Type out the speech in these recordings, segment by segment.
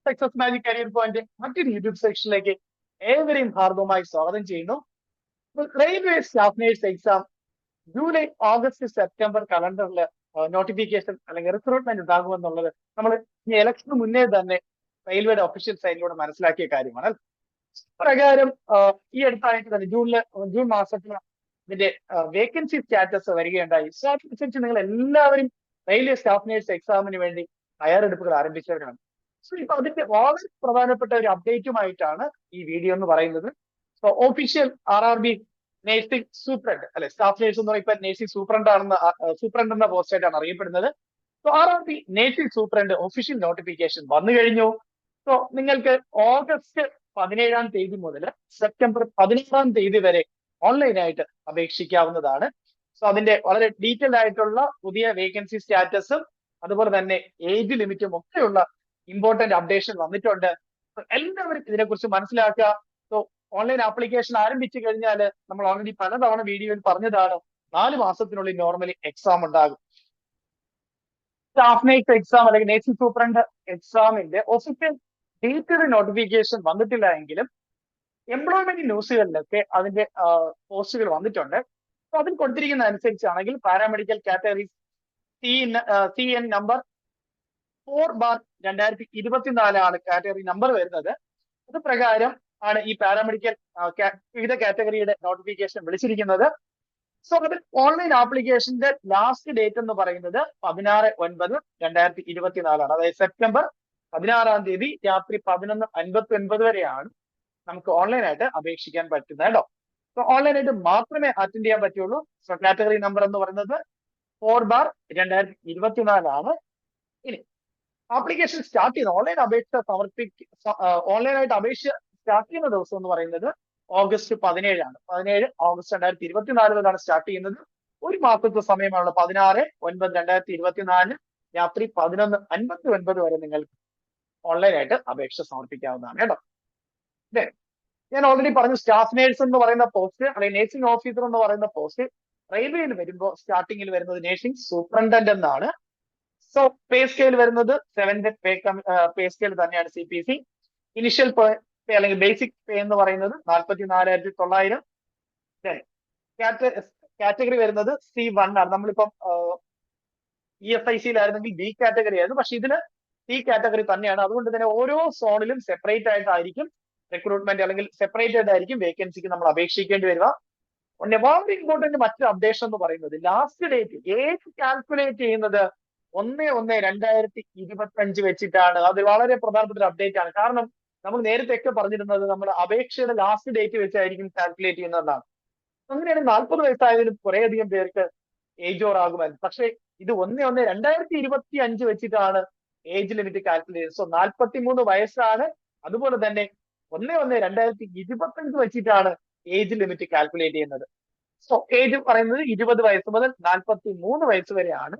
Success magic career point മറ്റൊരു YouTube സെക്ഷനിലേക്ക് ഏവരെയും ഹാർദവമായി സ്വാഗതം ചെയ്യുന്നു. Railway staff nurse exam July, August, September കലണ്ടറിൽ നോട്ടിഫിക്കേഷൻ അല്ലെങ്കിൽ റിക്രൂട്ട്മെന്റ് ഉണ്ടാകുമെന്നുള്ളത് നമ്മൾ ഈ ഇലക്ഷന് മുന്നേ തന്നെ റെയിൽവേയുടെ ഒഫീഷ്യൽ സൈറ്റിലൂടെ മനസ്സിലാക്കിയ കാര്യമാണ്. പ്രകാരം ഈ അടുത്തായിട്ട് തന്നെ ജൂൺ മാസത്തിൽ ഇതിന്റെ വേക്കൻസി സ്റ്റാറ്റസ് വരികയുണ്ടായി. സോ അതനുസരിച്ച് നിങ്ങൾ എല്ലാവരും റെയിൽവേ സ്റ്റാഫ് നേഴ്സ് എക്സാമിന് വേണ്ടി തയ്യാറെടുപ്പുകൾ ആരംഭിച്ചവരാണ്. സോ ഇപ്പൊ അതിന്റെ വളരെ പ്രധാനപ്പെട്ട ഒരു അപ്ഡേറ്റുമായിട്ടാണ് ഈ വീഡിയോ എന്ന് പറയുന്നത്. So official RRB nursing superintendent അല്ലെ, സ്റ്റാഫ് നേഴ്സ് എന്ന് പറയുമ്പോൾ നേഴ്സിംഗ് സൂപ്രണ്ട് എന്ന പോസ്റ്റായിട്ടാണ് അറിയപ്പെടുന്നത്. So RRB nursing superintendent official notification വന്നു കഴിഞ്ഞു. സോ നിങ്ങൾക്ക് ഓഗസ്റ്റ് 17 തീയതി മുതൽ സെപ്റ്റംബർ 16 തീയതി വരെ ഓൺലൈനായിട്ട് അപേക്ഷിക്കാവുന്നതാണ്. സോ അതിന്റെ വളരെ ഡീറ്റെയിൽഡ് ആയിട്ടുള്ള പുതിയ വേക്കൻസി സ്റ്റാറ്റസും അതുപോലെ തന്നെ ഏജ് ലിമിറ്റും ഒക്കെയുള്ള ഇമ്പോർട്ടന്റ് അപ്ഡേഷൻ വന്നിട്ടുണ്ട്. എല്ലാവരും ഇതിനെക്കുറിച്ച് മനസ്സിലാക്കുക. സോ ഓൺലൈൻ ആപ്ലിക്കേഷൻ ആരംഭിച്ചു കഴിഞ്ഞാൽ നമ്മൾ ഓൾറെഡി പലതവണ വീഡിയോയിൽ പറഞ്ഞതാണ്, 4 മാസത്തിനുള്ളിൽ നോർമലി എക്സാം ഉണ്ടാകും. സ്റ്റാഫ് നേഴ്സ് എക്സാം അല്ലെങ്കിൽ നേഴ്സിംഗ് സൂപ്രണ്ട് എക്സാമിന്റെ ഒഫീഷ്യൽ ഡേറ്റഡ് നോട്ടിഫിക്കേഷൻ വന്നിട്ടില്ല എങ്കിലും എംപ്ലോയ്മെന്റ് ന്യൂസുകളിലൊക്കെ അതിന്റെ പോസ്റ്റുകൾ വന്നിട്ടുണ്ട്. അപ്പൊ അതിൽ കൊടുത്തിരിക്കുന്ന അനുസരിച്ചാണെങ്കിൽ പാരാമെഡിക്കൽ കാറ്റഗറി CN നമ്പർ 4/2024 ആണ് കാറ്റഗറി നമ്പർ വരുന്നത്. അത് പ്രകാരം ആണ് ഈ പാരാമെഡിക്കൽ വിവിധ കാറ്റഗറിയുടെ നോട്ടിഫിക്കേഷൻ വിളിച്ചിരിക്കുന്നത്. സോ അത് ഓൺലൈൻ ആപ്ലിക്കേഷന്റെ ലാസ്റ്റ് ഡേറ്റ് എന്ന് പറയുന്നത് 16/9/2024 ആണ്. അതായത് സെപ്റ്റംബർ 16 തീയതി രാത്രി 11:59 വരെയാണ് നമുക്ക് ഓൺലൈനായിട്ട് അപേക്ഷിക്കാൻ പറ്റുന്നത് കേട്ടോ. സോ ഓൺലൈനായിട്ട് മാത്രമേ അറ്റൻഡ് ചെയ്യാൻ പറ്റുള്ളൂ. സോ കാറ്റഗറി നമ്പർ എന്ന് പറയുന്നത് 4/2024 ആണ്. ഇനി ആപ്ലിക്കേഷൻ സ്റ്റാർട്ട് ചെയ്യുന്ന ഓൺലൈനായിട്ട് അപേക്ഷ സ്റ്റാർട്ട് ചെയ്യുന്ന ദിവസം എന്ന് പറയുന്നത് ഓഗസ്റ്റ് 17 ആണ്. 17 ഓഗസ്റ്റ് 2024 മുതലാണ് സ്റ്റാർട്ട് ചെയ്യുന്നത്. ഒരു മാസത്തെ സമയമാണുള്ള 16/9/2024 രാത്രി 11:59 വരെ നിങ്ങൾക്ക് ഓൺലൈനായിട്ട് അപേക്ഷ സമർപ്പിക്കാവുന്നതാണ് കേട്ടോ. ഞാൻ ഓൾറെഡി പറഞ്ഞു, സ്റ്റാഫ് നേഴ്സ് എന്ന് പറയുന്ന പോസ്റ്റ് അല്ലെങ്കിൽ നേഴ്സിംഗ് ഓഫീസർ എന്ന് പറയുന്ന പോസ്റ്റ് റെയിൽവേയിൽ വരുമ്പോൾ സ്റ്റാർട്ടിങ്ങിൽ വരുന്നത് നേഴ്സിംഗ് സൂപ്രണ്ടന്റ് എന്നാണ്. സോ പേ സ്കെയിൽ വരുന്നത് 7th പേ സ്കെയിൽ തന്നെയാണ് CPC. ഇനിഷ്യൽ പേ അല്ലെങ്കിൽ ബേസിക് പേ എന്ന് പറയുന്നത് 44,900. കാറ്റഗറി വരുന്നത് C1 ആണ്. നമ്മളിപ്പം ESIC-യിലായിരുന്നെങ്കിൽ B കാറ്റഗറി ആയിരുന്നു, പക്ഷെ ഇതിന് C കാറ്റഗറി തന്നെയാണ്. അതുകൊണ്ട് തന്നെ ഓരോ സോണിലും സെപ്പറേറ്റ് ആയിട്ടായിരിക്കും റിക്രൂട്ട്മെന്റ് അല്ലെങ്കിൽ സെപ്പറേറ്റഡ് ആയിരിക്കും വേക്കൻസിക്ക് നമ്മൾ അപേക്ഷിക്കേണ്ടി വരിക. വളരെ ഇമ്പോർട്ടന്റ് മറ്റൊരു അപ്ഡേഷൻ എന്ന് പറയുന്നത് ലാസ്റ്റ് ഡേറ്റ് ഏജ് കാൽക്കുലേറ്റ് ചെയ്യുന്നത് 1/1/2025 വെച്ചിട്ടാണ്. അത് വളരെ പ്രധാനപ്പെട്ട ഒരു അപ്ഡേറ്റ് ആണ്. കാരണം നമ്മൾ നേരത്തെ ഒക്കെ പറഞ്ഞിരുന്നത് നമ്മുടെ അപേക്ഷയുടെ ലാസ്റ്റ് ഡേറ്റ് വെച്ചായിരിക്കും കാൽക്കുലേറ്റ് ചെയ്യുന്നതെന്നാണ്. അങ്ങനെയാണ് 40 വയസ്സായതിലും കുറേയധികം പേർക്ക് ഏജ് ഓവർ ആകുമായിരുന്നു. പക്ഷേ ഇത് 1/1/2025 വെച്ചിട്ടാണ് ഏജ് ലിമിറ്റ് കാൽക്കുലേറ്റ് ചെയ്യുന്നത്. സോ 43 വയസ്സാണ്. അതുപോലെ തന്നെ 1/1/2025 വെച്ചിട്ടാണ് ഏജ് ലിമിറ്റ് കാൽക്കുലേറ്റ് ചെയ്യുന്നത്. സോ ഏജ് പറയുന്നത് 20 വയസ്സ് മുതൽ 43 വയസ്സ് വരെയാണ്.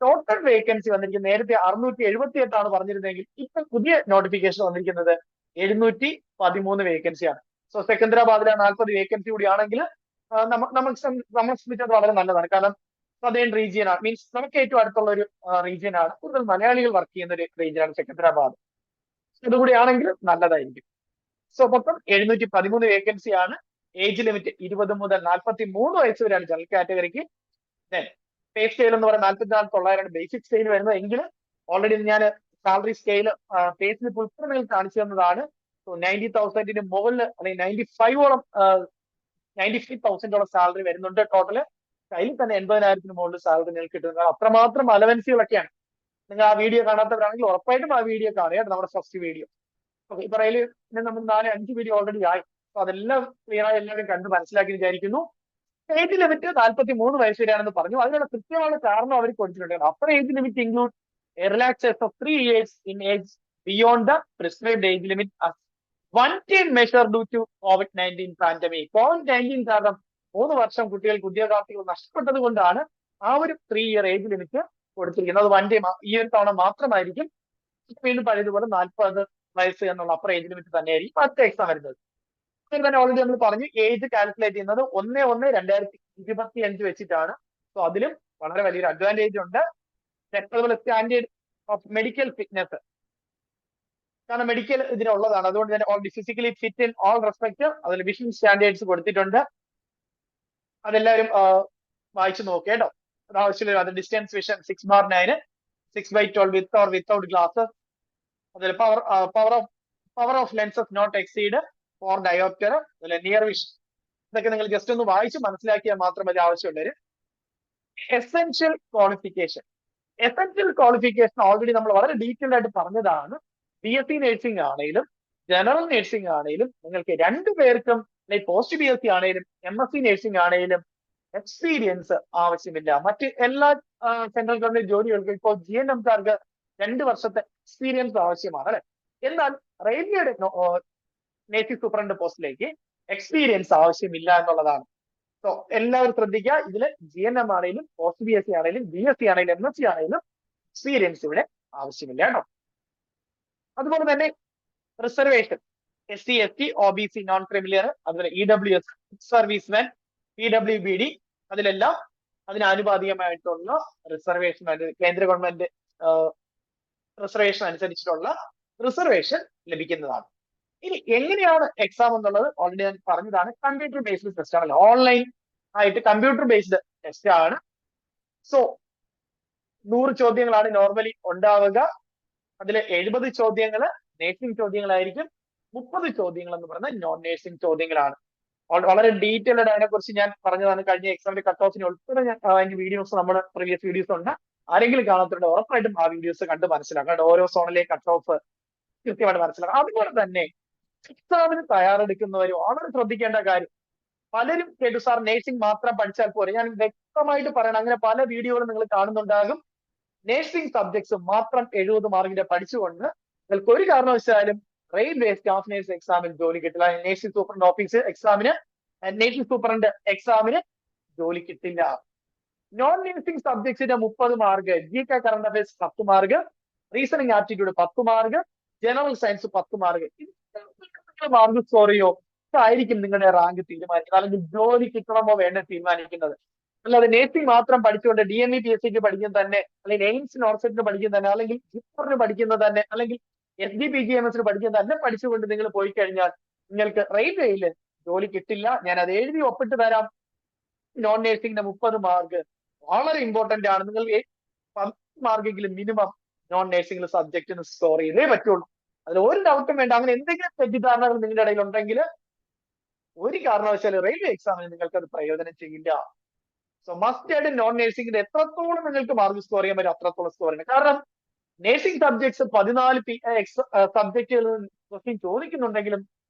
ടോട്ടൽ വേക്കൻസി വന്നിരിക്കുന്നത് നേരത്തെ 678 ആണ് പറഞ്ഞിരുന്നെങ്കിൽ ഇപ്പൊ പുതിയ നോട്ടിഫിക്കേഷൻ വന്നിരിക്കുന്നത് 713 വേക്കൻസിയാണ്. സോ സെക്കന്ദരാബാദിലെ 40 വേക്കൻസി കൂടിയാണെങ്കിൽ നമ്മളെ സംബന്ധിച്ചത് വളരെ നല്ലതാണ്. കാരണം സദേൺ റീജിയൻ ആണ്, മീൻസ് നമുക്ക് ഏറ്റവും അടുത്തുള്ള ഒരു റീജിയൻ ആണ്. കൂടുതൽ മലയാളികൾ വർക്ക് ചെയ്യുന്ന ഒരു റീജിയനാണ് സെക്കന്ദരാബാദ്. ഇതുകൂടിയാണെങ്കിൽ നല്ലതായിരിക്കും. സോ മൊത്തം 713 വേക്കൻസിയാണ്. ഏജ് ലിമിറ്റ് 20 മുതൽ 43 വയസ്സ് വരെയാണ് ജനറൽ കാറ്റഗറിക്ക്. പേ സ്കെയിൽ എന്ന് പറയുന്നത് 44,900 ബേസിക് സ്കെയിൽ വരുന്നത്. എങ്കിലും ഓൾറെഡി ഞാൻ സാലറി സ്കെയിൽ പേ സ്ലിപ്പ് ഉൾപ്പെടെ നിങ്ങൾ കാണിച്ചു തന്നതാണ്. സോ 90,000 മുകളിൽ അല്ലെങ്കിൽ 95,000 സാലറി വരുന്നുണ്ട് ടോട്ടല്. കയ്യിൽ തന്നെ 80,000 മുകളിൽ സാലറി നിങ്ങൾക്ക് കിട്ടുന്നത്. അത്രമാത്രം അലവൻസുകളൊക്കെയാണ്. നിങ്ങൾ ആ വീഡിയോ കാണാത്തവരാണെങ്കിൽ ഉറപ്പായിട്ടും ആ വീഡിയോ കാണുക, നമ്മുടെ ഫസ്റ്റ് വീഡിയോ. ഓക്കെ, ഇപ്പൊ റെയില് നമ്മൾ 4-5 വീഡിയോ ഓൾറെഡി ആയി. അപ്പൊ അതെല്ലാം ക്ലിയർ ആയി എല്ലാവരും കണ്ട് മനസ്സിലാക്കി വിചാരിക്കുന്നു. ഏജ് ലിമിറ്റ് 43 വയസ്സ് വരെയാണെന്ന് പറഞ്ഞു. അതിനുള്ള കൃത്യമായ കാരണം അവർ കൊടുത്തിട്ടുണ്ട്. Upper age limit include relaxation of 3 years in age beyond the prescribed age limit as one-time measure due to COVID-19 pandemic. COVID-19 കാരണം 3 വർഷം കുട്ടികൾക്ക് ഉദ്യോഗാർത്ഥികൾ നഷ്ടപ്പെട്ടത് കൊണ്ടാണ് ആ ഒരു 3 year ഏജ് ലിമിറ്റ് കൊടുത്തിരിക്കുന്നത്. അത് 1 ടൈം ഈ ഒരു തവണ മാത്രമായിരിക്കും. വീണ്ടും പഴയതുപോലെ 40 വയസ്സ് എന്നുള്ള അപ്പർ ഏജ് ലിമിറ്റ് തന്നെയായിരിക്കും അടുത്ത എക്സാം വരുന്നത്. തന്നെ ഓൾറെഡി നമ്മൾ പറഞ്ഞു ഏജ് കാൽക്കുലേറ്റ് ചെയ്യുന്നത് 1/1/2025 വെച്ചിട്ടാണ്. സോ അതിലും വളരെ വലിയൊരു അഡ്വാൻറ്റേജ് ഉണ്ട്. അതുപോലെ സ്റ്റാൻഡേർഡ് ഓഫ് മെഡിക്കൽ ഫിറ്റ്നസ് കാരണം മെഡിക്കൽ ഇതിനുള്ളതാണ്. അതുകൊണ്ട് തന്നെ already physically fit in all respect, അതിൽ വിഷൻ സ്റ്റാൻഡേർഡ്സ് കൊടുത്തിട്ടുണ്ട്. അതെല്ലാവരും വായിച്ചു നോക്കുക കേട്ടോ. അത് ആവശ്യമില്ല. അത് distance vision 6/9, 6/12 with or without glasses. അതിൽ power of lenses not exceed 4 diopter. അതിൽ നിയർ വിഷൻ. ഇതൊക്കെ നിങ്ങൾ ജസ്റ്റ് ഒന്ന് വായിച്ച് മനസ്സിലാക്കിയാൽ മാത്രം മതി ആവശ്യമുള്ളവര്. Essential qualification. Essential qualification already നമ്മൾ വളരെ ഡീറ്റെയിൽ ആയിട്ട് പറഞ്ഞതാണ്. BSc നഴ്സിംഗ് ആണെങ്കിലും ജനറൽ നഴ്സിംഗ് ആണെങ്കിലും നിങ്ങൾക്ക് രണ്ടുപേർക്കും, ലൈക് പോസ്റ്റ് BSc ആണെങ്കിലും MSc നഴ്സിംഗ് ആണെങ്കിലും എക്സ്പീരിയൻസ് ആവശ്യമില്ല. മറ്റ് എല്ലാ സെൻട്രൽ ഗവൺമെന്റ് ജോലികൾക്കും ഇപ്പോൾ GNMക്കാർക്ക് 2 വർഷത്തെ എക്സ്പീരിയൻസ് ആവശ്യമാണ് അല്ലെ. എന്നാൽ റെയിൽവേയുടെ നേഴ്സിംഗ് സൂപ്രണ്ട് പോസ്റ്റിലേക്ക് എക്സ്പീരിയൻസ് ആവശ്യമില്ല എന്നുള്ളതാണ്. സോ എല്ലാവരും ശ്രദ്ധിക്കുക. ഇതിൽ GNM ആണെങ്കിലും പോസ്റ്റ് BSc ആണെങ്കിലും BSc ആണെങ്കിലും MSc ആണെങ്കിലും എക്സ്പീരിയൻസ് ഇവിടെ ആവശ്യമില്ല കേട്ടോ. അതുപോലെ തന്നെ reservation SC ST OBC non creamy layer, അതുപോലെ EWS സർവീസ്മാൻ, PWBD, അതിലെല്ലാം അതിന് ആനുപാതികമായിട്ടുള്ള റിസർവേഷൻ, കേന്ദ്ര ഗവൺമെന്റ് റിസർവേഷൻ അനുസരിച്ചിട്ടുള്ള റിസർവേഷൻ ലഭിക്കുന്നതാണ്. ഇനി എങ്ങനെയാണ് എക്സാം എന്നുള്ളത് ഓൾറെഡി ഞാൻ പറഞ്ഞതാണ്. കമ്പ്യൂട്ടർ ബേസ്ഡ് ടെസ്റ്റ് ആണല്ലോ, ഓൺലൈൻ ആയിട്ട് കമ്പ്യൂട്ടർ ബേസ്ഡ് ടെസ്റ്റ് ആണ്. സോ 100 ചോദ്യങ്ങളാണ് നോർമലി ഉണ്ടാവുക. അതിൽ 70 ചോദ്യങ്ങൾ നേഴ്സിംഗ് ചോദ്യങ്ങളായിരിക്കും, 30 ചോദ്യങ്ങൾ എന്ന് പറയുന്നത് നോൺ നേഴ്സിംഗ് ചോദ്യങ്ങളാണ്. വളരെ ഡീറ്റെയിൽഡ് അതിനെക്കുറിച്ച് ഞാൻ പറഞ്ഞതാണ്. കഴിഞ്ഞ എക്സാമിന്റെ കട്ട് ഓഫിന് ഉൾപ്പെടെ അതിന്റെ വീഡിയോസ് നമ്മുടെ പ്രീവിയസ് വീഡിയോസ് ഉണ്ട്. ആരെങ്കിലും കാണാത്തുണ്ട് ഉറപ്പായിട്ടും ആ വീഡിയോസ് കണ്ട് മനസ്സിലാക്കാം. ഓരോ സോണിലെ കട്ട് ഓഫ് കൃത്യമായിട്ട് മനസ്സിലാക്കാം. അതുപോലെ തന്നെ എക്സാമിന് തയ്യാറെടുക്കുന്നവർ വളരെ ശ്രദ്ധിക്കേണ്ട കാര്യം, പലരും കേട്ടു സാർ നേഴ്സിംഗ് മാത്രം പഠിച്ചാൽ പോരെ. ഞാൻ വ്യക്തമായിട്ട് പറയണം, അങ്ങനെ പല വീഡിയോകളും നിങ്ങൾ കാണുന്നുണ്ടാകും. നേഴ്സിംഗ് സബ്ജക്ട്സ് മാത്രം 70 മാർക്കിന്റെ പഠിച്ചുകൊണ്ട് നിങ്ങൾക്ക് ഒരു കാരണവശാലും റെയിൽവേ സ്റ്റാഫ് നേഴ്സ് എക്സാമിൽ ജോലി കിട്ടില്ല. നേഴ്സിംഗ് സൂപ്രണ്ട് ഓഫീസ് എക്സാമിന്, നേഴ്സിംഗ് സൂപ്രണ്ട് എക്സാമിന് ജോലി കിട്ടില്ല. നോൺ നേഴ്സിംഗ് സബ്ജക്ട്സിന്റെ 30 mark, GK current affairs 10 mark, reasoning aptitude 10 mark, general science 10 mark. Mark score ചെയ്യോ, ഇതായിരിക്കും നിങ്ങളുടെ റാങ്ക് തീരുമാനിക്കുന്നത്, അല്ലെങ്കിൽ ജോലി കിട്ടണമോ വേണ്ട തീരുമാനിക്കുന്നത്. അല്ലാതെ നേഴ്സിംഗ് മാത്രം പഠിച്ചുകൊണ്ട് DME PSCക്ക് പഠിക്കുന്ന തന്നെ, അല്ലെങ്കിൽ എയിംസ് നോർസെറ്റിന് പഠിക്കുന്ന തന്നെ, അല്ലെങ്കിൽ ജിപ്പറിന് പഠിക്കുന്നത് തന്നെ, അല്ലെങ്കിൽ SDPGMSന് പഠിക്കുന്ന തന്നെ പഠിച്ചുകൊണ്ട് നിങ്ങൾ പോയി കഴിഞ്ഞാൽ നിങ്ങൾക്ക് റെയിൽവേയിൽ ജോലി കിട്ടില്ല. ഞാൻ അത് എഴുതി ഒപ്പിട്ട് തരാം. നോൺ നേഴ്സിംഗിന്റെ 30 മാർക്ക് വളരെ ഇമ്പോർട്ടന്റ് ആണ്. നിങ്ങൾ 10 മാർക്കെങ്കിലും മിനിമം നോൺ നേഴ്സിംഗിൽ സബ്ജക്റ്റിന് സ്കോർ ചെയ്തേ പറ്റുള്ളൂ. അതിൽ ഒരു ഡൗട്ടും വേണ്ട. അങ്ങനെ എന്തെങ്കിലും തെറ്റിദ്ധാരണകൾ നിങ്ങളുടെ ഇടയിൽ ഉണ്ടെങ്കിൽ ഒരു കാരണവശാലും റെയിൽവേ എക്സാമിന് നിങ്ങൾക്ക് അത് പ്രയോജനം ചെയ്യില്ല. സോ മസ്റ്റ് ആയിട്ട് നോൺ നേഴ്സിംഗിന്റെ എത്രത്തോളം നിങ്ങൾക്ക് മാർക്ക് സ്കോർ ചെയ്യാൻ പറ്റും അത്രത്തോളം സ്കോർ ചെയ്യണം. കാരണം നേഴ്സിംഗ് സബ്ജക്ട്സ് 14 സബ്ജക്റ്റുകളിൽ ക്വസ്റ്റ്യൻ ചോദിക്കുന്നുണ്ടെങ്കിലും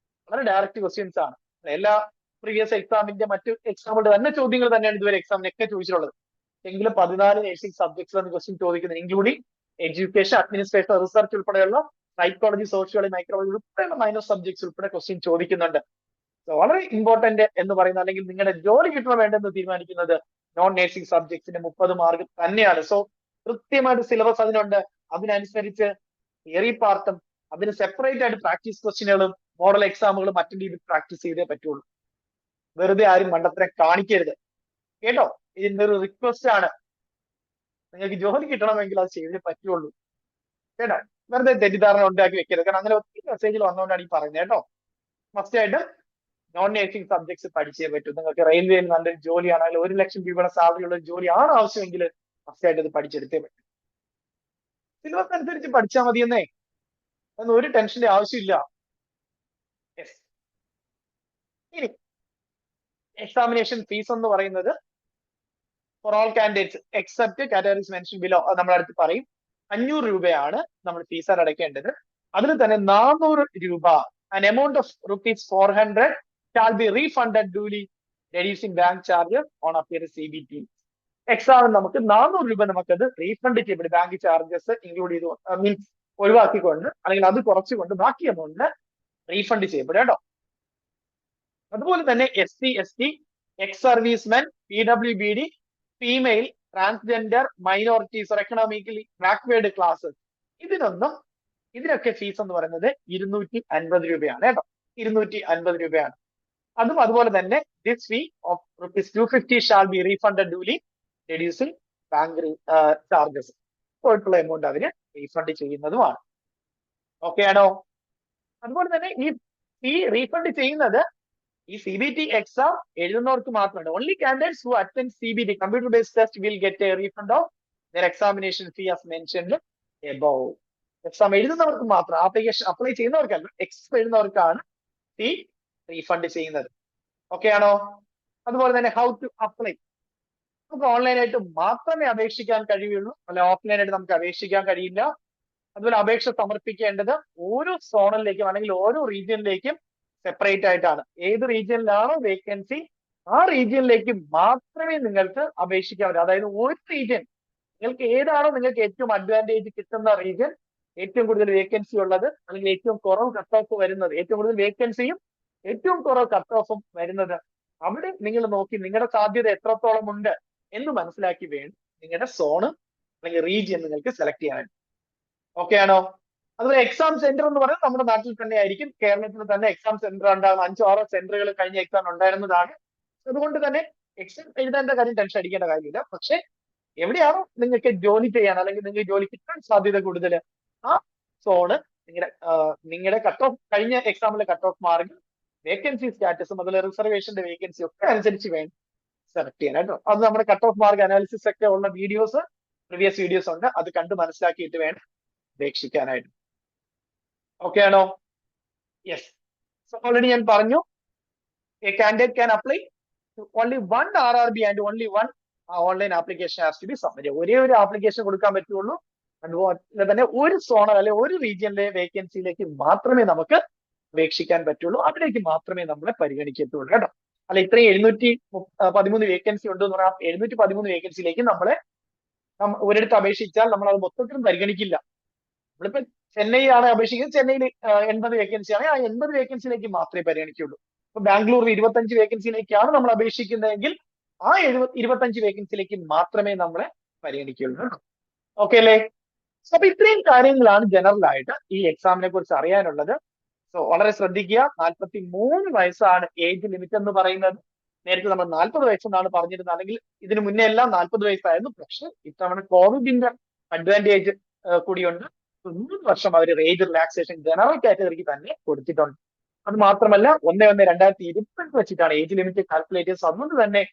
വളരെ ഡയറക്റ്റ് ക്വസ്റ്റ്യൻസ് ആണ്. എല്ലാ പ്രീവിയസ് എക്സാമിന്റെ മറ്റു എക്സാമുകളുടെ തന്നെ ചോദ്യങ്ങൾ തന്നെയാണ് ഇതുവരെ എക്സാമിനൊക്കെ ചോദിച്ചിട്ടുള്ളത്. എങ്കിലും 14 നേഴ്സിംഗ് സബ്ജക്ട്സിലാണ് ക്വസ്റ്റ്യൻ ചോദിക്കുന്നത്, ഇൻക്ലൂഡിംഗ് എഡ്യൂക്കേഷൻ, അഡ്മിനിസ്ട്രേഷൻ, റിസർച്ച് ഉൾപ്പെടെയുള്ള സൈക്കോളജി, സോഷ്യോളജി, മൈക്രോളജി ഉൾപ്പെടെയുള്ള മൈനർ സബ്ജക്ട്സ് ഉൾപ്പെടെ ക്വസ്റ്റ്യൻ ചോദിക്കുന്നുണ്ട്. വളരെ ഇമ്പോർട്ടന്റ് എന്ന് പറയുന്നത്, അല്ലെങ്കിൽ നിങ്ങളുടെ ജോലി കിട്ടണോ വേണ്ടെന്ന് തീരുമാനിക്കുന്നത് നോൺ നേഴ്സിംഗ് സബ്ജക്ട്സിന്റെ 30 മാർക്ക് തന്നെയാണ്. സോ കൃത്യമായിട്ട് സിലബസ് അതിനുണ്ട്. അതിനനുസരിച്ച് തിയറി പാർട്ടും അതിന് സെപ്പറേറ്റ് ആയിട്ട് പ്രാക്ടീസ് ക്വസ്റ്റ്യനുകളും മോഡൽ എക്സാമുകളും അറ്റൻഡ് ചെയ്ത് പ്രാക്ടീസ് ചെയ്തേ പറ്റുള്ളൂ. വെറുതെ ആരും മണ്ടത്തരം കാണിക്കരുത് കേട്ടോ. ഇതിന്റെ ഒരു റിക്വസ്റ്റ് ആണ്. നിങ്ങൾക്ക് ജോലി കിട്ടണമെങ്കിൽ അത് ചെയ്തേ പറ്റുള്ളൂ കേട്ടോ. വെറുതെ തെറ്റിദ്ധാരണ ഉണ്ടാക്കി വെക്കരുത്. കാരണം അങ്ങനെ ഒത്തിരി മെസ്സേജിൽ വന്നുകൊണ്ടാണ് ഈ പറയുന്നത് കേട്ടോ. മസ്റ്റ് ആയിട്ട് നോൺ നേഴ്സിംഗ് സബ്ജക്ട്സ് പഠിച്ചേ പറ്റൂ. നിങ്ങൾക്ക് റെയിൽവേയിൽ നല്ലൊരു ജോലിയാണെങ്കിൽ 1 ലക്ഷം രൂപയുടെ സാലറി ഉള്ള ജോലി ആണ് ആവശ്യമെങ്കിൽ മസ്റ്റ് ആയിട്ട് ഇത് പഠിച്ചെടുത്തേ പറ്റും. സിലബസ് അനുസരിച്ച് പഠിച്ചാൽ മതിയെന്നേ, അതൊന്നും ഒരു ടെൻഷന്റെ ആവശ്യമില്ല. ഇനി എക്സാമിനേഷൻ ഫീസ് എന്ന് പറയുന്നത് for all candidates except categories mention below, നമ്മുടെ അടുത്ത് പറയും 500 രൂപയാണ് നമ്മൾ ഫീസ് അടയ്ക്കേണ്ടത്. അതിൽ തന്നെ 400 രൂപ, an amount of ₹400 shall be refunded duly, reducing bank charges on appearance CBT. എക്സാമിന് നമുക്ക് 400 രൂപ നമുക്കത് റീഫണ്ട് ചെയ്യപ്പെടും. ബാങ്ക് ചാർജസ് ഇൻക്ലൂഡ് ചെയ്ത് മീൻസ് ഒഴിവാക്കിക്കൊണ്ട്, അല്ലെങ്കിൽ അത് കുറച്ചുകൊണ്ട് ബാക്കി എമൗണ്ട് റീഫണ്ട് ചെയ്യപ്പെടും കേട്ടോ. അതുപോലെ തന്നെ SC ST, ex servicemen, PWBD, female, transgender, minorities, economically backward classes, ഇതിനൊക്കെ ഫീസ് എന്ന് പറയുന്നത് 250 രൂപയാണ് കേട്ടോ. 250 രൂപയാണ്. അതുപോലെ തന്നെ this fee of ₹250 shall be refunded duly, reducing bank charges. പോയിട്ടുള്ള എമൗണ്ട് അവര് റീഫണ്ട് ചെയ്യുന്നതുമാണ്. ഓക്കെ ആണോ? അതുപോലെ തന്നെ ഈ റീഫണ്ട് ചെയ്യുന്നത് ഈ CBT എക്സാം എഴുതുന്നവർക്ക് മാത്രമാണ്. Only candidates who attend CBT computer based test will get a refund of their examination fee as mentioned above. Exam എഴുതുന്നവർക്ക് മാത്രം, ആപ്ലിക്കേഷൻ അപ്ലൈ ചെയ്യുന്നവർക്കല്ല, എക്സാം എഴുതുന്നവർക്കാണ് ഈ റീഫണ്ട് ചെയ്യുന്നത്. ഓക്കെ ആണോ? അതുപോലെ തന്നെ ഹൗ ടു അപ്ലൈ. നമുക്ക് ഓൺലൈനായിട്ട് മാത്രമേ അപേക്ഷിക്കാൻ കഴിയുള്ളൂ, അല്ല ഓഫ്ലൈനായിട്ട് നമുക്ക് അപേക്ഷിക്കാൻ കഴിയില്ല. അതുപോലെ അപേക്ഷ സമർപ്പിക്കേണ്ടത് ഓരോ സോണിലേക്കും അല്ലെങ്കിൽ ഓരോ റീജിയനിലേക്കും സെപ്പറേറ്റ് ആയിട്ടാണ്. ഏത് റീജിയനിലാണോ വേക്കൻസി ആ റീജിയനിലേക്ക് മാത്രമേ നിങ്ങൾക്ക് അപേക്ഷിക്കാൻ പറ്റൂ. അതായത് ഒരു റീജിയൻ നിങ്ങൾക്ക് ഏതാണോ നിങ്ങൾക്ക് ഏറ്റവും അഡ്വാൻറ്റേജ് കിട്ടുന്ന റീജിയൻ, ഏറ്റവും കൂടുതൽ വേക്കൻസി ഉള്ളത് അല്ലെങ്കിൽ ഏറ്റവും കുറവ് കട്ട് ഓഫ് വരുന്നത്, ഏറ്റവും കൂടുതൽ വേക്കൻസിയും ഏറ്റവും കുറവ് കട്ട് ഓഫും വരുന്നത്, അവിടെ നിങ്ങൾ നോക്കി നിങ്ങളുടെ സാധ്യത എത്രത്തോളം ഉണ്ട് എന്ന് മനസ്സിലാക്കി വേണം നിങ്ങളുടെ സോണ് അല്ലെങ്കിൽ റീജിയൻ നിങ്ങൾക്ക് സെലക്ട് ചെയ്യാനായിട്ട്. ഓക്കെ ആണോ? അതുപോലെ എക്സാം സെന്റർ എന്ന് പറയുന്നത് നമ്മുടെ നാട്ടിൽ തന്നെ ആയിരിക്കും. കേരളത്തിൽ തന്നെ എക്സാം സെന്റർ ഉണ്ടാകും. 5-6 സെന്ററുകൾ കഴിഞ്ഞ എക്സാം ഉണ്ടായിരുന്നതാണ്. അതുകൊണ്ട് തന്നെ എക്സാം എഴുതേണ്ട കാര്യം ടെൻഷൻ അടിക്കേണ്ട കാര്യമില്ല. പക്ഷെ എവിടെയാണോ നിങ്ങൾക്ക് ജോലി ചെയ്യാൻ അല്ലെങ്കിൽ നിങ്ങൾക്ക് ജോലി കിട്ടാൻ സാധ്യത കൂടുതൽ, ആ സോണ് നിങ്ങളുടെ കട്ട് ഓഫ് കഴിഞ്ഞ എക്സാമിലെ കട്ട് ഓഫ് മാർക്ക്, വേക്കൻസി സ്റ്റാറ്റസും അതുപോലെ റിസർവേഷന്റെ വേക്കൻസി ഒക്കെ അനുസരിച്ച് വേണം സെലക്ട് ചെയ്യാനായിട്ട്. അത് നമ്മുടെ കട്ട് ഓഫ് മാർക്ക് അനാലിസിസ് ഒക്കെ ഉള്ള പ്രീവിയസ് വീഡിയോസ് ഉണ്ട്. അത് കണ്ട് മനസ്സിലാക്കിയിട്ട് വേണം അപേക്ഷിക്കാനായിട്ട്. ഓക്കെ ആണോ? യെസ്. സോ ഓൾറെഡി ഞാൻ പറഞ്ഞു, a candidate can apply only 1 RRB and only 1 online application has to be submit. ഒരേ ഒരു ആപ്ലിക്കേഷൻ കൊടുക്കാൻ പറ്റുള്ളൂ. അതുപോലെ തന്നെ ഒരു സോണൽ അല്ലെ ഒരു റീജിയനിലെ വേക്കൻസിയിലേക്ക് മാത്രമേ നമുക്ക് അപേക്ഷിക്കാൻ പറ്റുള്ളൂ. അതിലേക്ക് മാത്രമേ നമ്മളെ പരിഗണിക്കത്തുള്ളൂ കേട്ടോ. അല്ല ഇത്രയും 713 വേക്കൻസി ഉണ്ട് എന്ന് പറഞ്ഞാൽ 713 വേക്കൻസിയിലേക്ക് നമ്മളെ ഒരിടത്ത് അപേക്ഷിച്ചാൽ നമ്മൾ അത് മൊത്തത്തിലും പരിഗണിക്കില്ല. നമ്മളിപ്പോ ചെന്നൈ ആണ് അപേക്ഷിക്കുന്നത്, ചെന്നൈയിൽ 80 വേക്കൻസി ആണ്, ആ 80 വേക്കൻസിയിലേക്ക് മാത്രമേ പരിഗണിക്കുള്ളൂ. ഇപ്പൊ ബാംഗ്ലൂരിൽ 25 വേക്കൻസിയിലേക്കാണ് നമ്മൾ അപേക്ഷിക്കുന്നതെങ്കിൽ ആ 25 വേക്കൻസിയിലേക്ക് മാത്രമേ നമ്മളെ പരിഗണിക്കുള്ളൂ. ഓക്കെ അല്ലേ? അപ്പൊ ഇത്രയും കാര്യങ്ങളാണ് ജനറൽ ആയിട്ട് ഈ എക്സാമിനെ കുറിച്ച് അറിയാനുള്ളത്. സോ വളരെ ശ്രദ്ധിക്കുക. 43 വയസ്സാണ് ഏജ് ലിമിറ്റ് എന്ന് പറയുന്നത്. നേരത്തെ നമ്മൾ 40 വയസ്സെന്നാണ് പറഞ്ഞിരുന്നത്, അല്ലെങ്കിൽ ഇതിന് മുന്നേ എല്ലാം 40 വയസ്സായിരുന്നു. പക്ഷെ ഇത്തവണ കോവിഡിന്റെ അഡ്വാൻറ്റേജ് കൂടിയുണ്ട്. 3 വർഷം അവർ ഏജ് റിലാക്സേഷൻ ജനറൽ കാറ്റഗറിക്ക് തന്നെ കൊടുത്തിട്ടുണ്ട്. അത് മാത്രമല്ല 1/1/2020 വെച്ചിട്ടാണ് ഏജ് ലിമിറ്റ് കാൽക്കുലേറ്റ് ചെയ്തത്. അതുകൊണ്ട് തന്നെ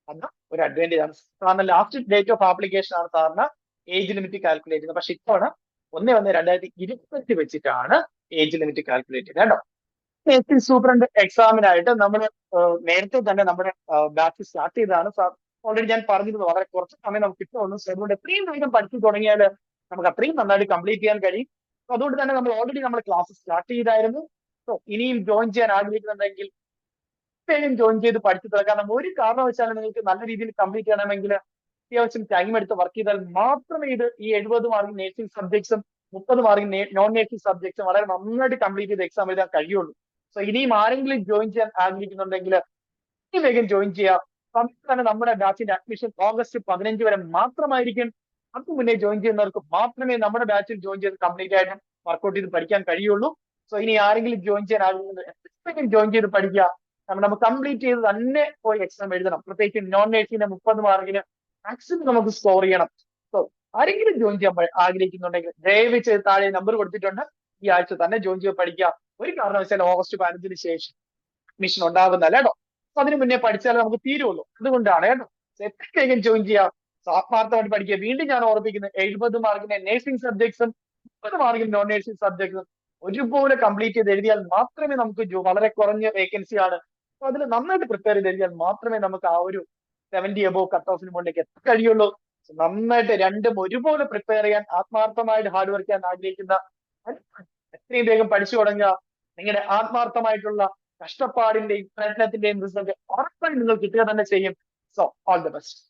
അത് ഒരു അഡ്വാൻറ്റേജ് ആണ്. സാറിന് ലാസ്റ്റ് ഡേറ്റ് ഓഫ് ആപ്ലിക്കേഷൻ ആണ് സാറിന് ഏജ് ലിമിറ്റ് കാൽക്കുലേറ്റ് ചെയ്യുന്നത്. പക്ഷെ ഇത്തവണ 1/1/2020 വെച്ചിട്ടാണ് ഏജ് ലിമിറ്റ് കാൽക്കുലേറ്റ് ചെയ്യുന്നത് കേട്ടോ. നേഴ്സിംഗ് സൂപ്രണ്ട് എക്സാമിനായിട്ട് നമ്മൾ നേരത്തെ തന്നെ നമ്മുടെ ബാച്ച് സ്റ്റാർട്ട് ചെയ്തതാണ്. ഓൾറെഡി ഞാൻ പറഞ്ഞിരുന്നു വളരെ കുറച്ച് സമയം നമുക്ക് കിട്ടുമെന്ന്. അതുകൊണ്ട് എത്രയും വേഗം പഠിച്ചു തുടങ്ങിയാൽ നമുക്ക് അത്രയും നന്നായിട്ട് കംപ്ലീറ്റ് ചെയ്യാൻ കഴിയും. അതുകൊണ്ട് തന്നെ നമ്മൾ ഓൾറെഡി നമ്മൾ ക്ലാസ് സ്റ്റാർട്ട് ചെയ്തായിരുന്നു. സോ ഇനിയും ജോയിൻ ചെയ്യാൻ ആഗ്രഹിക്കുന്നുണ്ടെങ്കിൽ വേഗം ജോയിൻ ചെയ്ത് പഠിച്ചു തുടങ്ങാം. കാരണം ഒരു കാരണവശാലും നിങ്ങൾക്ക് നല്ല രീതിയിൽ കംപ്ലീറ്റ് ചെയ്യണമെങ്കിൽ അത്യാവശ്യം ടൈം എടുത്ത് വർക്ക് ചെയ്താൽ മാത്രമേ ഈ 70 മാർക്ക് നേഴ്സിംഗ് സബ്ജക്ട്സും 30 മാർക്ക് നോൺ നേഴ്സിംഗ് സബ്ജക്ട്സും വളരെ നന്നായിട്ട് കംപ്ലീറ്റ് ചെയ്ത് എക്സാം എഴുതാൻ കഴിയുള്ളൂ. സോ ഇനിയും ആരെങ്കിലും ജോയിൻ ചെയ്യാൻ ആഗ്രഹിക്കുന്നുണ്ടെങ്കിൽ വേഗം ജോയിൻ ചെയ്യുക. സമയത്ത് തന്നെ നമ്മുടെ ബാച്ചിന്റെ അഡ്മിഷൻ ഓഗസ്റ്റ് 15 വരെ മാത്രമായിരിക്കും. അതിന് മുന്നേ ജോയിൻ ചെയ്യുന്നവർക്ക് മാത്രമേ നമ്മുടെ ബാച്ചിൽ ജോയിൻ ചെയ്ത് കംപ്ലീറ്റ് ആയിട്ട് വർക്ക്ഔട്ട് ചെയ്ത് പഠിക്കാൻ കഴിയുള്ളൂ. സോ ഇനി ആരെങ്കിലും ജോയിൻ ചെയ്യാൻ ആഗ്രഹിക്കുന്നത് ജോയിൻ ചെയ്ത് പഠിക്കുക. നമ്മൾ കംപ്ലീറ്റ് ചെയ്ത് തന്നെ പോയി എക്സാം എഴുതണം. പ്രത്യേകിച്ച് നോൺ നേഴ്സിംഗിന്റെ 30 മാർക്കിന് മാക്സിമം നമുക്ക് സ്കോർ ചെയ്യണം. സോ ആരെങ്കിലും ജോയിൻ ചെയ്യാൻ ആഗ്രഹിക്കുന്നുണ്ടെങ്കിൽ ദയവ് ചെയ്ത് താഴെ നമ്പർ കൊടുത്തിട്ടുണ്ട്. ഈ ആഴ്ച തന്നെ ജോയിൻ ചെയ്ത് പഠിക്കുക. ഒരു കാരണവശാലും ഓഗസ്റ്റ് 15 ശേഷം അഡ്മിഷൻ ഉണ്ടാകുന്നല്ല കേട്ടോ. അപ്പൊ അതിന് മുന്നേ പഠിച്ചാലേ നമുക്ക് തീരുള്ളൂ. അതുകൊണ്ടാണ് കേട്ടോ. എത്രയും വേഗം ജോയിൻ ചെയ്യാം. ആത്മാർത്ഥമായിട്ട് പഠിക്കുക. വീണ്ടും ഞാൻ ഓർമ്മിക്കുന്നത് 70 മാർക്കിന്റെ നേഴ്സിംഗ് സബ്ജക്ട്സും 30 മാർക്കിന് നോൺ നേഴ്സിംഗ് സബ്ജക്ട്സും ഒരുപോലെ കംപ്ലീറ്റ് ചെയ്ത് എഴുതിയാൽ മാത്രമേ നമുക്ക് വളരെ കുറഞ്ഞ വേക്കൻസി ആണ്. അപ്പൊ അതിൽ നന്നായിട്ട് പ്രിപ്പയർ ചെയ്ത് എഴുതിയാൽ മാത്രമേ നമുക്ക് ആ ഒരു 70 എബോവ് കട്ട് ഓഫിന് മുകളിലേക്ക് എത്താൻ കഴിയുള്ളൂ. നന്നായിട്ട് രണ്ടും ഒരുപോലെ പ്രിപ്പയർ ചെയ്യാൻ ആത്മാർത്ഥമായിട്ട് ഹാർഡ് വർക്ക് ചെയ്യാൻ ആഗ്രഹിക്കുന്ന എത്രയും വേഗം പഠിച്ചു തുടങ്ങുക. നിങ്ങളുടെ ആത്മാർത്ഥമായിട്ടുള്ള കഷ്ടപ്പാടിന്റെയും പ്രയത്നത്തിന്റെയും റിസൾട്ട് ഉറപ്പായി നിങ്ങൾ കിട്ടുക തന്നെ ചെയ്യും. So all the best.